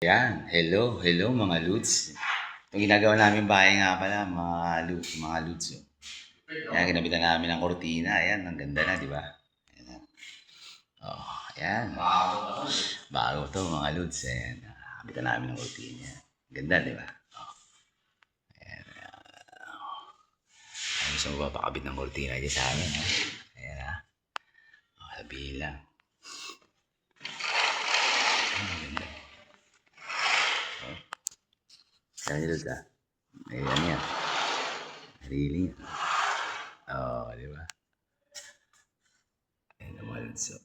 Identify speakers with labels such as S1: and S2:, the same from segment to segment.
S1: Yan, hello mga Lods. Itong ginagawa namin bahay nga pala, mga Lods. Oh. Ayan, ginabitan namin ng kortina. Ayan, ang ganda na, di ba? Ayan. Oh, ayan. Bago to mga Lods. Ayan, kabitan namin ng kortina. Ganda, di ba? Ayan, gusto mo ba pakabit ng kortina dyan sa amin? Ha? Ayan ha. Oh, sabihin lang. Ang ganda. Sabi niyo Lods ha? Ayan yan. Really? Oh, di ba? Ayan naman, so.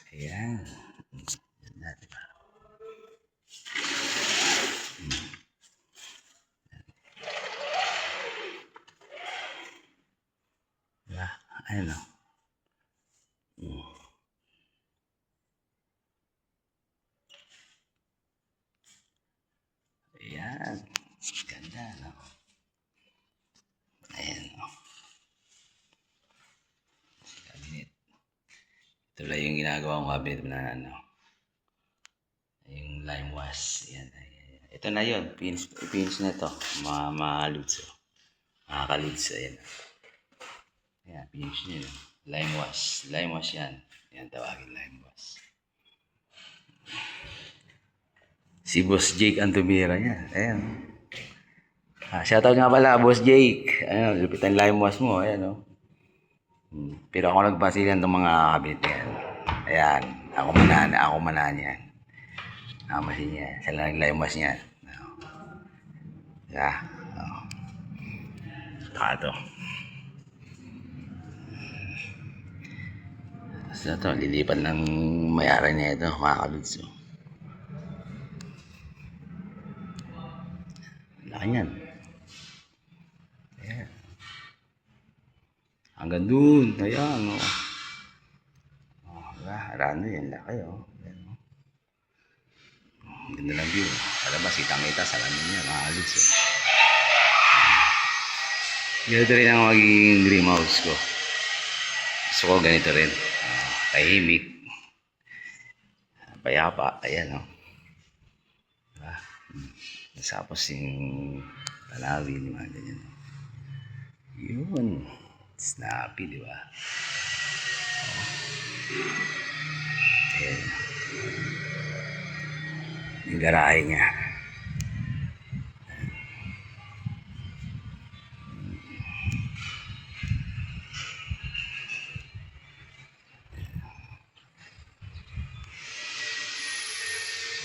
S1: Ayan. Ganda, di ba? Diba? Ayan o. Ayan. Ganda, no? Ayan o. Cabinet. Ito lang yung ginagawa kong cabinet na ano. Yung lime wash. Ayan. Ayan. Ito na yun. Finish na ito. Mga ludes. Mga kaludes. Ayan. Ayan. Finish na yun. Lime wash. Lime wash yan. Ayan. Tawagin lime wash. Si Boss Jake Antumira yan. Ayan. Shoutout nga pala, Boss Jake. Ayan. Lupitan lime wash mo. Ayan o. Pero ako nagpasilan ng mga kabit yan. Ayan. Ako manan yan. Masin niya. Siya lang naglaymas niya. Diba? Ito. So ito, lilipat ng mayari niya ito. Mga kabids. Laki yan. Ayan. Hanggang dun. Ayan. Diba? Arano yan. Laki o. Ganda lang view. Palabas, kitang-kita sa lamin niya. Mga kabids. Ganito rin ang magiging dream house ko. Gusto ko ganito rin. Tahimik. Payapa. Ayan o. Diba? Tapos yung tanawin. Mga ganyan. Yun. Snappy, di ba? Ayan. Yung garahe niya.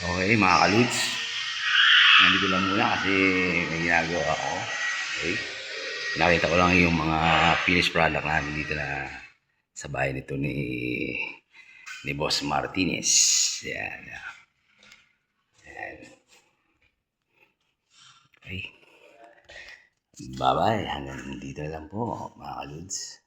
S1: Okay, mga kaludes. Nandito lang muna kasi may ginagawa ako. Okay. Nakita ko lang yung mga finished product natin dito na sa bahay nito ni Boss Martinez. Yan. Yan. Okay. Bye-bye. Hanggang dito lang po, mga kaludes.